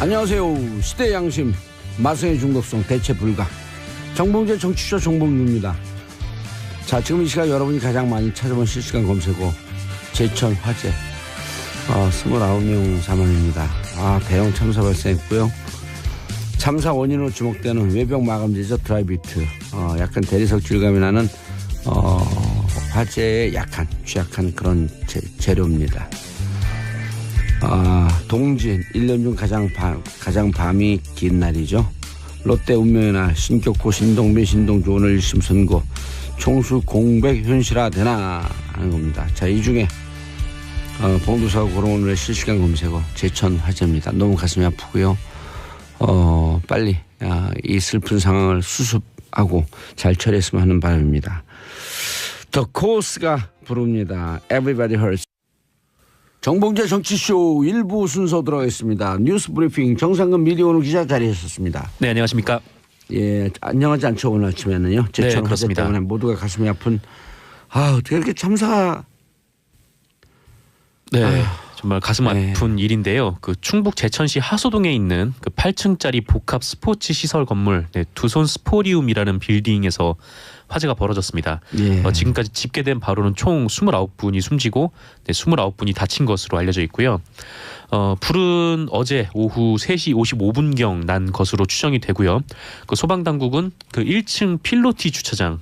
안녕하세요. 시대의 양심 마성의 중독성 대체 불가 정봉재 정치쇼 정봉주입니다. 자, 지금 이 시간 여러분이 가장 많이 찾아본 실시간 검색어 제천 화재 29명 사망입니다. 대형 참사 발생했고요. 참사 원인으로 주목되는 외벽 마감재죠. 드라이비트. 약간 대리석 질감이 나는 화재에 취약한 그런 재료입니다. 동진 1년 중 가장 밤이 긴 날이죠. 롯데 운명의 날, 신격호, 신동빈, 신동주 오늘 1심 선고, 총수 공백 현실화되나 하는 겁니다. 자, 이 중에 봉두사고 고른 오늘의 실시간 검색어 제천 화재입니다. 너무 가슴이 아프고요. 빨리 이 슬픈 상황을 수습하고 잘 처리했으면 하는 바람입니다. 더 코스가 부릅니다. Everybody Hurts. 정봉재 정치쇼 일부 순서 들어가겠습니다. 뉴스 브리핑 정상근 미디어오늘 기자 자리했었습니다. 네, 안녕하십니까. 예, 안녕하지 않죠. 오늘 아침에는요. 제천 화재 그렇습니다. 때문에 모두가 가슴이 아픈. 어떻게 이렇게 참사. 네, 정말 가슴 아픈 일인데요. 그 충북 제천시 하소동에 있는 그 8층짜리 복합 스포츠 시설 건물 두손 스포리움이라는 빌딩에서 화재가 벌어졌습니다. 예. 지금까지 집계된 바로는 총 29분이 숨지고 29분이 다친 것으로 알려져 있고요. 불은 어제 오후 3시 55분경 난 것으로 추정이 되고요. 그 소방당국은 그 1층 필로티 주차장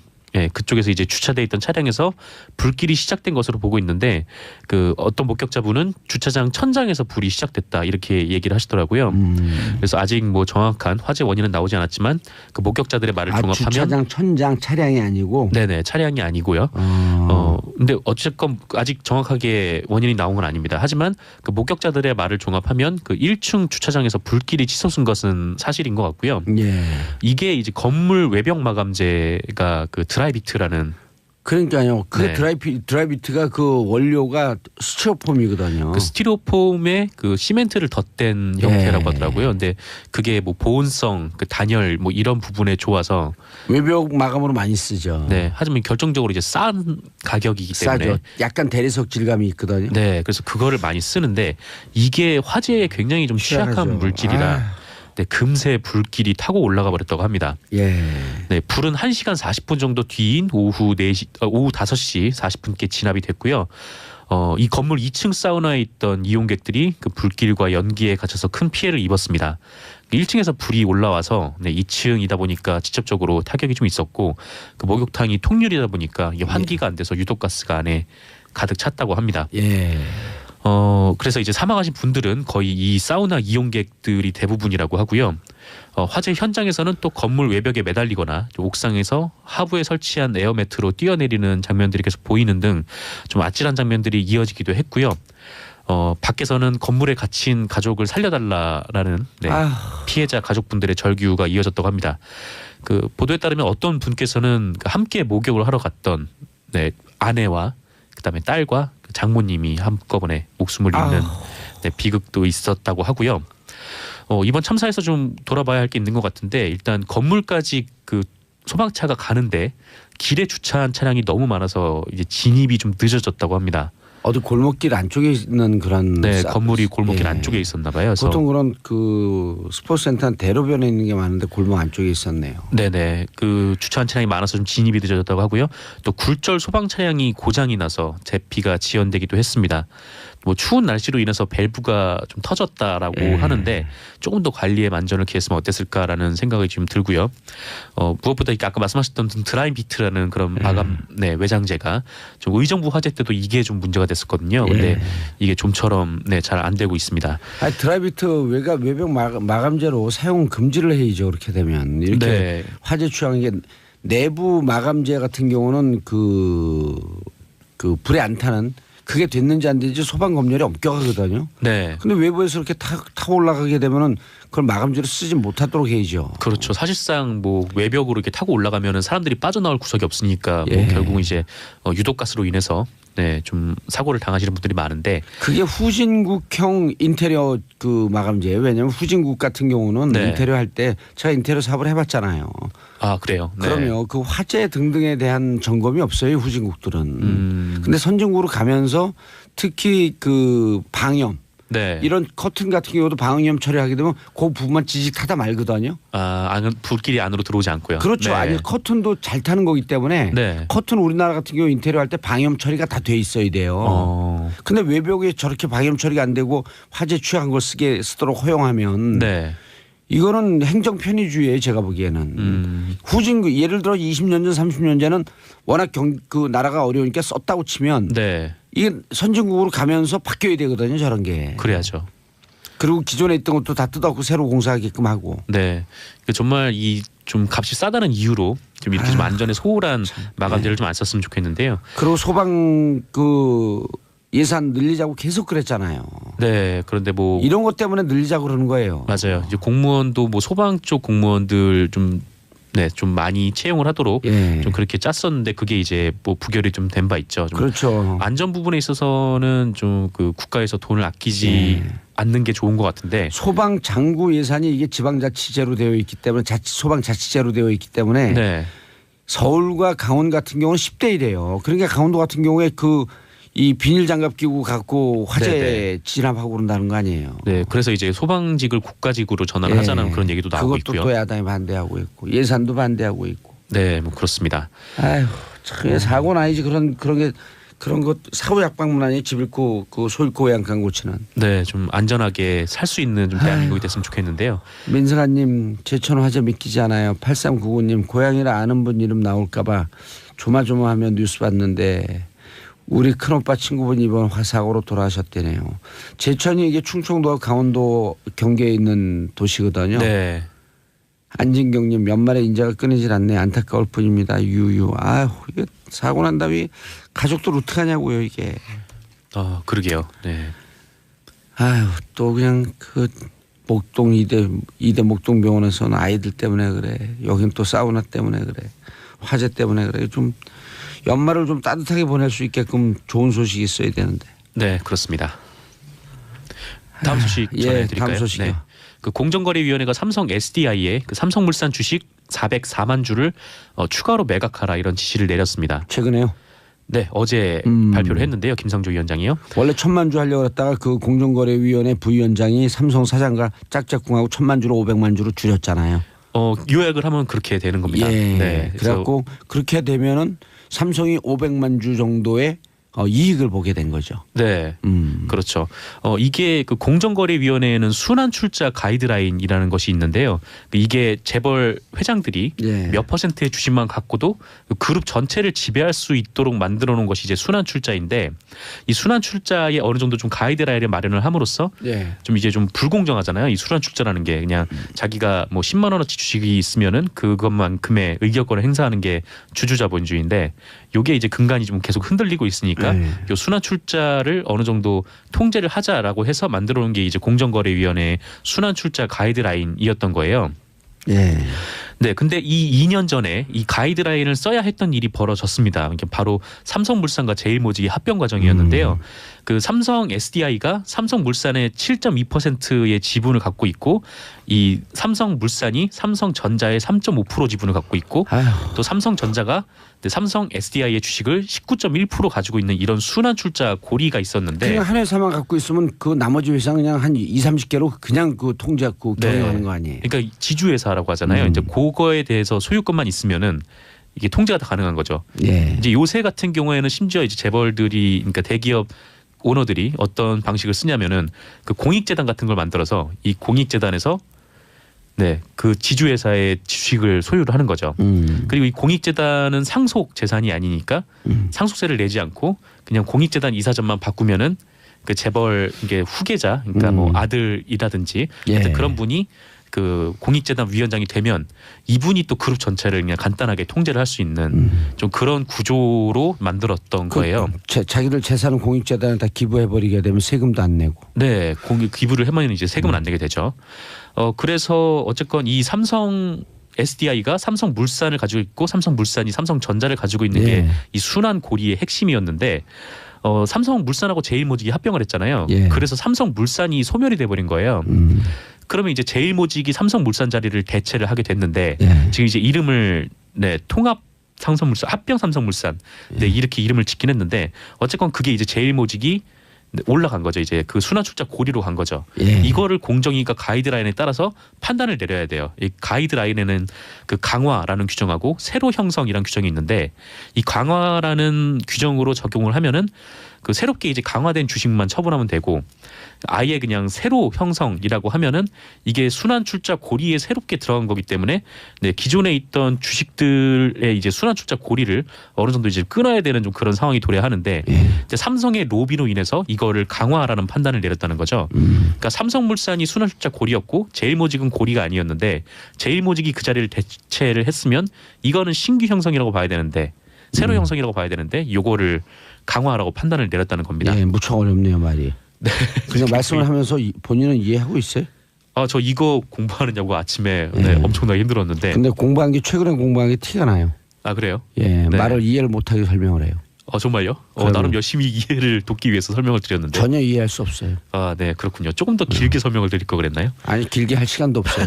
그쪽에서 이제 주차돼 있던 차량에서 불길이 시작된 것으로 보고 있는데 그 어떤 목격자분은 주차장 천장에서 불이 시작됐다 이렇게 얘기를 하시더라고요. 그래서 아직 뭐 정확한 화재 원인은 나오지 않았지만 그 목격자들의 말을 종합하면 주차장 천장 차량이 아니고 네네 차량이 아니고요. 근데 어쨌건 아직 정확하게 원인이 나온 건 아닙니다. 하지만 그 목격자들의 말을 종합하면 그 1층 주차장에서 불길이 치솟은 것은 사실인 것 같고요. 예. 이게 이제 건물 외벽 마감재가 그 드라이비트라는 그러니까요. 그 드라이비트가 그 원료가 스티로폼이거든요. 그 스티로폼에 그 시멘트를 덧댄 형태라고 하더라고요. 근데 그게 뭐 보온성, 그 단열 뭐 이런 부분에 좋아서 외벽 마감으로 많이 쓰죠. 네. 하지만 결정적으로 이제 싼 가격이기 때문에 싸죠. 약간 대리석 질감이 있거든요. 네. 그래서 그거를 많이 쓰는데 이게 화재에 굉장히 좀 취약한 희한하죠. 물질이라 금세 불길이 타고 올라가 버렸다고 합니다. 예. 네, 불은 1시간 40분 정도 뒤인 오후 5시 40분께 진압이 됐고요. 이 건물 2층 사우나에 있던 이용객들이 그 불길과 연기에 갇혀서 큰 피해를 입었습니다. 1층에서 불이 올라와서 2층이다 보니까 직접적으로 타격이 좀 있었고 그 목욕탕이 통유리다 보니까 이게 환기가 안 돼서 유독가스가 안에 가득 찼다고 합니다. 예. 그래서 이제 사망하신 분들은 거의 이 사우나 이용객들이 대부분이라고 하고요. 화재 현장에서는 또 건물 외벽에 매달리거나 옥상에서 하부에 설치한 에어매트로 뛰어내리는 장면들이 계속 보이는 등 좀 아찔한 장면들이 이어지기도 했고요. 밖에서는 건물에 갇힌 가족을 살려달라라는 피해자 가족분들의 절규가 이어졌다고 합니다. 그 보도에 따르면 어떤 분께서는 함께 목욕을 하러 갔던 아내와 그다음에 딸과 장모님이 한꺼번에 목숨을 잃는 비극도 있었다고 하고요. 이번 참사에서 좀 돌아봐야 할 게 있는 것 같은데 일단 건물까지 그 소방차가 가는데 길에 주차한 차량이 너무 많아서 이제 진입이 좀 늦어졌다고 합니다. 어디 골목길 안쪽에 있는 그런 건물이 골목길 안쪽에 있었나 봐요. 그래서 보통 그런 그 스포츠센터는 대로변에 있는 게 많은데 골목 안쪽에 있었네요. 네네. 그 주차한 차량이 많아서 좀 진입이 늦어졌다고 하고요. 또 굴절 소방 차량이 고장이 나서 대피가 지연되기도 했습니다. 뭐 추운 날씨로 인해서 밸브가 좀 터졌다라고 하는데 조금 더 관리에 만전을 기했으면 어땠을까라는 생각이 지금 들고요. 무엇보다 아까 말씀하셨던 드라이비트라는 그런 마감 외장재가 좀 의정부 화재 때도 이게 좀 문제가 됐었거든요. 근데 이게 좀처럼 잘 안 되고 있습니다. 드라이비트 외벽 마감재로 사용 금지를 해야죠. 그렇게 되면 이렇게 화재 취약한 게 내부 마감재 같은 경우는 그 불에 안 타는 그게 됐는지 안 됐는지 소방 검열이 엄격하거든요. 네. 근데 외부에서 이렇게 타 올라가게 되면은 그걸 마감재로 쓰지 못하도록 해야죠. 그렇죠. 사실상 뭐 외벽으로 이렇게 타고 올라가면은 사람들이 빠져나올 구석이 없으니까 뭐 결국은 이제 유독가스로 인해서 좀 사고를 당하시는 분들이 많은데 그게 후진국형 인테리어 그 마감재예요. 왜냐하면 후진국 같은 경우는 인테리어 할 때 제가 인테리어 사업을 해봤잖아요. 아 그래요. 그러면 그 화재 등등에 대한 점검이 없어요. 후진국들은. 근데 선진국으로 가면서 특히 그 방염 네. 이런 커튼 같은 경우도 방음염 처리하게 되면 그 부분만 지직 타다 말거든요. 불길이 안으로 들어오지 않고요. 그렇죠. 네. 아니 커튼도 잘 타는 거기 때문에 네. 커튼 우리나라 같은 경우 인테리어 할 때 방염 처리가 다 돼 있어야 돼요. 근데 외벽에 저렇게 방염 처리가 안 되고 화재 취약한 걸 쓰도록 허용하면 네. 이거는 행정 편의주의예요. 제가 보기에는. 후진 예를 들어 20년 전 30년 전에는 워낙 그 나라가 어려우니까 썼다고 치면 네. 이게 선진국으로 가면서 바뀌어야 되거든요. 저런 게. 그래야죠. 그리고 기존에 있던 것도 다 뜯어갖고 새로 공사하게끔 하고. 네. 정말 이 좀 값이 싸다는 이유로 좀 이렇게 좀 안전에 소홀한 마감재를 좀 안 썼으면 좋겠는데요. 그리고 소방 그 예산 늘리자고 계속 그랬잖아요. 네. 그런데 뭐 이런 것 때문에 늘리자고 그러는 거예요. 맞아요. 이제 공무원도 뭐 소방 쪽 공무원들 좀 많이 채용을 하도록 예. 좀 그렇게 짰었는데 그게 이제 뭐 부결이 좀 된 바 있죠. 좀 그렇죠. 안전 부분에 있어서는 좀 그 국가에서 돈을 아끼지 않는 게 좋은 것 같은데 소방 장구 예산이 이게 지방자치제로 되어 있기 때문에 소방자치제로 되어 있기 때문에 네. 서울과 강원 같은 경우는 10대 1이에요. 그러니까 강원도 같은 경우에 이 비닐 장갑 끼고 갖고 화재 네네. 진압하고 그런다는 거 아니에요. 네, 그래서 이제 소방직을 국가직으로 전환을 하자는 그런 얘기도 나오고 그것도 있고요. 또 야당이 반대하고 있고 예산도 반대하고 있고. 네, 뭐 그렇습니다. 아휴, 참 사고 나야지 그런 것 사고 약방문 아니 집 잃고 그 소 잃고 외양간 고치는. 네, 좀 안전하게 살 수 있는 좀 대한민국이 됐으면 좋겠는데요. 민승아님 제천 화재 믿기지 않아요. 8399님 고향이라 아는 분 이름 나올까봐 조마조마하며 뉴스 봤는데. 우리 큰오빠 친구분 이번 사고로 돌아가셨대네요. 제천이 이게 충청도와 강원도 경계에 있는 도시거든요. 네. 안진경님 연말에 인자가 끊이질 않네. 안타까울 뿐입니다. 유유. 아휴 이게 사고 난 다음에 가족들 어떡하냐고요 이게. 그러게요. 네. 아휴 또 그냥 그 목동 이대 목동병원에서는 아이들 때문에 그래. 여긴 또 사우나 때문에 그래. 화재 때문에 그래. 좀 연말을 좀 따뜻하게 보낼 수 있게끔 좋은 소식이 있어야 되는데. 네, 그렇습니다. 다음 소식 전해드릴까요? 다음 소식이요. 네. 그 공정거래위원회가 삼성 SDI에 그 삼성물산 주식 404만 주를 추가로 매각하라 이런 지시를 내렸습니다. 최근에요? 네, 어제 발표를 했는데요. 김상조 위원장이요. 원래 1,000만 주 하려고 했다가 그 공정거래위원회 부위원장이 삼성 사장과 짝짝꿍하고 1,000만 주로 500만 주로 줄였잖아요. 요약을 하면 그렇게 되는 겁니다. 예. 네. 그래갖고 그렇게 되면은 삼성이 500만 주 정도의 이익을 보게 된 거죠. 네, 그렇죠. 이게 그 공정거래위원회에는 순환 출자 가이드라인이라는 것이 있는데요. 이게 재벌 회장들이 몇 퍼센트의 주식만 갖고도 그 그룹 전체를 지배할 수 있도록 만들어 놓은 것이 이제 순환 출자인데 이 순환 출자에 어느 정도 좀 가이드라인을 마련을 함으로써 좀 이제 좀 불공정하잖아요. 이 순환 출자라는 게 그냥 자기가 뭐 10만 원어치 주식이 있으면은 그것만큼의 의결권을 행사하는 게 주주자본주의인데 요게 이제 근간이 좀 계속 흔들리고 있으니까 요 순환 출자를 어느 정도 통제를 하자라고 해서 만들어 놓은 게 이제 공정거래위원회의 순환 출자 가이드라인이었던 거예요. 예. 네, 근데 이 2년 전에 이 가이드라인을 써야 했던 일이 벌어졌습니다. 이게 바로 삼성물산과 제일모직의 합병 과정이었는데요. 그 삼성 SDI가 삼성물산의 7.2%의 지분을 갖고 있고 이 삼성물산이 삼성전자의 3.5% 지분을 갖고 있고 또 삼성전자가 삼성 SDI의 주식을 19.1% 가지고 있는 이런 순환 출자 고리가 있었는데 그냥 한 회사만 갖고 있으면 그 나머지 회사 그냥 한 20-30개로 그냥 그 통제하고 경영하는 거 아니에요. 그러니까 지주회사라고 하잖아요. 이제 그거에 대해서 소유권만 있으면은 이게 통제가 다 가능한 거죠. 이제 요새 같은 경우에는 심지어 이제 재벌들이 그러니까 대기업 오너들이 어떤 방식을 쓰냐면은 그 공익재단 같은 걸 만들어서 이 공익재단에서 그 지주회사의 주식을 소유를 하는 거죠. 그리고 이 공익재단은 상속 재산이 아니니까 상속세를 내지 않고 그냥 공익재단 이사장만 바꾸면은 그 재벌 이게 후계자 그러니까 뭐 아들이라든지 그런 분이 그 공익재단 위원장이 되면 이분이 또 그룹 전체를 그냥 간단하게 통제를 할 수 있는 좀 그런 구조로 만들었던 거예요. 자기들 재산은 공익재단에 다 기부해버리게 되면 세금도 안 내고. 네, 기부를 해면 이제 세금을 안 내게 되죠. 그래서 어쨌건 이 삼성 SDI가 삼성물산을 가지고 있고 삼성물산이 삼성전자를 가지고 있는 게 이 순환 고리의 핵심이었는데 삼성물산하고 제일모직이 합병을 했잖아요. 그래서 삼성물산이 소멸이 돼버린 거예요. 그러면 이제 제일모직이 삼성물산 자리를 대체를 하게 됐는데 지금 이제 이름을 통합 삼성물산, 합병 삼성물산 이렇게 이름을 짓긴 했는데 어쨌건 그게 이제 제일모직이 올라간 거죠. 이제 그 순환 출자 고리로 간 거죠. 예. 이거를 공정위가 가이드라인에 따라서 판단을 내려야 돼요. 이 가이드라인에는 그 강화라는 규정하고 새로 형성이라는 규정이 있는데 이 강화라는 규정으로 적용을 하면은 그 새롭게 이제 강화된 주식만 처분하면 되고 아예 그냥 새로 형성이라고 하면은 이게 순환 출자 고리에 새롭게 들어간 거기 때문에 네, 기존에 있던 주식들의 이제 순환 출자 고리를 어느 정도 이제 끊어야 되는 좀 그런 상황이 도래하는데 이제 삼성의 로비로 인해서 이거를 강화라는 판단을 내렸다는 거죠. 그러니까 삼성물산이 순환 출자 고리였고 제일모직은 고리가 아니었는데 제일모직이 그 자리를 대체를 했으면 이거는 신규 형성이라고 봐야 되는데 새로 형성이라고 봐야 되는데 요거를 강화라고 판단을 내렸다는 겁니다. 예, 무척 어렵네요 말이. 네. 그냥 말씀을 하면서 본인은 이해하고 있어요? 저 이거 공부하느냐고 아침에 네, 엄청나게 힘들었는데. 근데 공부한 게 최근에 공부한 게 티가 나요. 아 그래요? 예, 네. 말을 이해를 못하게 설명을 해요. 정말요? 나름 열심히 이해를 돕기 위해서 설명을 드렸는데. 전혀 이해할 수 없어요. 네 그렇군요. 조금 더 길게 설명을 드릴 거 그랬나요? 아니 길게 할 시간도 없어요.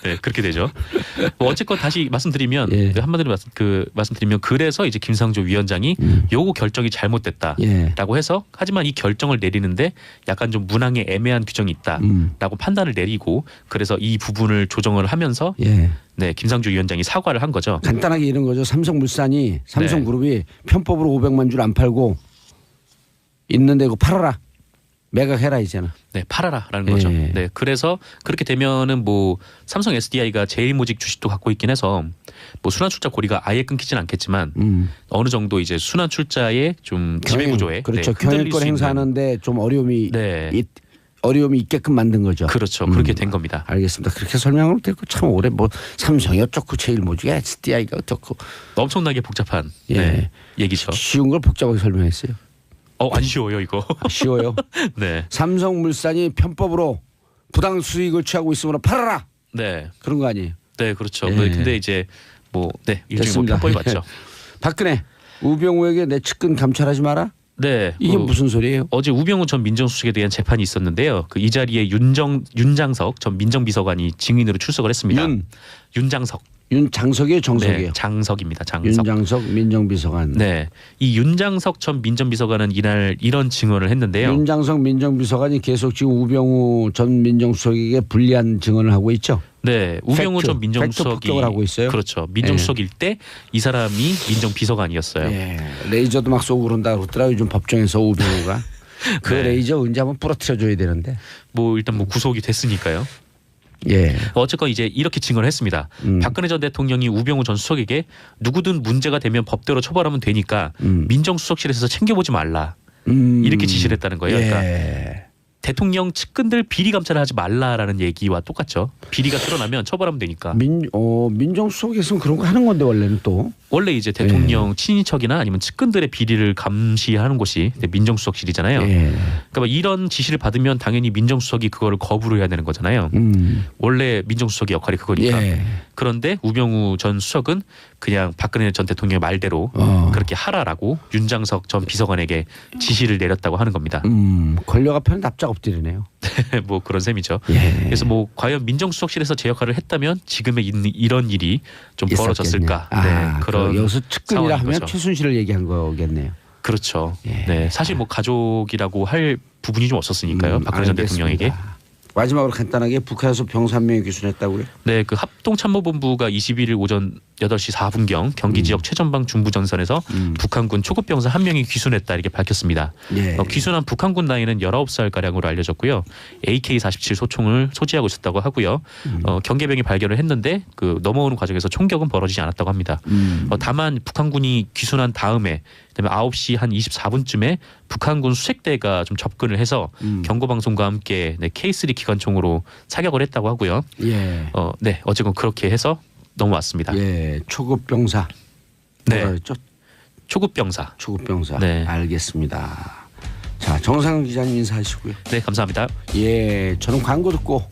네 그렇게 되죠. 어쨌건 다시 말씀드리면 예. 한마디로 말씀드리면 그래서 이제 김상조 위원장이 요거 결정이 잘못됐다라고 예. 해서 하지만 이 결정을 내리는데 약간 좀 문항에 애매한 규정이 있다라고 판단을 내리고 그래서 이 부분을 조정을 하면서 예. 네 김상조 위원장이 사과를 한 거죠. 간단하게 이런 거죠. 삼성물산이 삼성그룹이 편법으로 500만 줄 안 팔고 있는데 그거 팔아라. 매각해라 이제는. 네, 팔아라라는 거죠. 예. 네, 그래서 그렇게 되면은 뭐 삼성 SDI가 제일모직 주식도 갖고 있긴 해서 뭐 순환 출자 고리가 아예 끊기진 않겠지만 어느 정도 이제 순환 출자의 좀 지배 구조에 그렇죠. 네, 흔들릴 경영권 수 있는. 행사하는데 좀 어려움이 네. 어려움이 있게끔 만든 거죠. 그렇죠. 그렇게 된 겁니다. 알겠습니다. 그렇게 설명을 듣고 참 오래 뭐 삼성이 어쩌고 제일모직 SDI가 어쩌고 엄청나게 복잡한 예. 네, 얘기죠. 쉬운 걸 복잡하게 설명했어요. 안 쉬워요 이거. 쉬워요. 네, 삼성물산이 편법으로 부당 수익을 취하고 있으므로 팔아라. 네, 그런 거 아니에요. 네, 그렇죠. 예. 근데 이제 뭐 네, 일종의 뭐 됐습니다. 편법이 맞죠. 박근혜 우병우에게 내 측근 감찰하지 마라. 네, 이게 무슨 소리예요? 어제 우병우 전 민정수석에 대한 재판이 있었는데요. 이 자리에 윤장석 전 민정비서관이 증인으로 출석을 했습니다. 윤장석. 윤장석이에요, 정석이에요? 네, 장석입니다. 장석. 윤장석 민정비서관. 네, 이 윤장석 전 민정비서관은 이날 이런 증언을 했는데요. 윤장석 민정비서관이 계속 지금 우병우 전 민정수석에게 불리한 증언을 하고 있죠. 네, 우병우 전 팩트 민정수석이 폭격을 하고 있어요. 그렇죠. 민정수석일 때 이 사람이 민정비서관이었어요. 예, 레이저도 막 쏘고 그런다 그러더라 요즘 법정에서 우병우가. 그 네. 레이저 언제 한번 부러뜨려줘야 되는데. 뭐 일단 뭐 구속이 됐으니까요. 예. 어쨌건 이제 이렇게 증언을 했습니다. 박근혜 전 대통령이 우병우 전 수석에게 누구든 문제가 되면 법대로 처벌하면 되니까 민정수석실에서 챙겨보지 말라. 이렇게 지시를 했다는 거예요. 예. 그러니까 대통령 측근들 비리 감찰을 하지 말라라는 얘기와 똑같죠. 비리가 드러나면 처벌하면 되니까. 민정수석에서는 그런 거 하는 건데 원래는 또. 원래 이제 대통령 친인척이나 아니면 측근들의 비리를 감시하는 곳이 민정수석실이잖아요. 예. 그러니까 이런 지시를 받으면 당연히 민정수석이 그거를 거부를 해야 되는 거잖아요. 원래 민정수석의 역할이 그거니까. 예. 그런데 우병우 전 수석은 그냥 박근혜 전 대통령의 말대로 그렇게 하라라고 윤장석 전 비서관에게 지시를 내렸다고 하는 겁니다. 권력 앞에는 납작 엎드리네요. 뭐 그런 셈이죠. 예. 그래서 뭐 과연 민정수석실에서 제 역할을 했다면 지금의 이런 일이 좀 벌어졌을까. 네, 그런 여기서 측근이라 상황인 하면 거죠. 최순실을 얘기한 거겠네요. 그렇죠. 예. 네, 사실 뭐 가족이라고 할 부분이 좀 없었으니까요. 박근혜 전 대통령에게. 알겠습니다. 마지막으로 간단하게 북한에서 병사 한 명이 귀순했다고요? 네, 그 합동참모본부가 21일 오전 8시 4분경 경기 지역 최전방 중부전선에서 북한군 초급병사 한 명이 귀순했다 이렇게 밝혔습니다. 예. 귀순한 북한군 나이는 19살 가량으로 알려졌고요. AK-47 소총을 소지하고 있었다고 하고요. 경계병이 발견을 했는데 그 넘어오는 과정에서 총격은 벌어지지 않았다고 합니다. 다만 북한군이 귀순한 다음에 그다음에 9시 한 24분쯤에 북한군 수색대가 좀 접근을 해서 경고방송과 함께 K3 기관총으로 사격을 했다고 하고요. 예. 네, 어쨌건 그렇게 해서 넘어왔습니다. 예. 초급 병사. 네. 뭐라 그랬죠? 초급 병사. 초급 병사. 네. 알겠습니다. 자, 정상훈 기자님 인사하시고요. 네, 감사합니다. 예, 저는 광고 듣고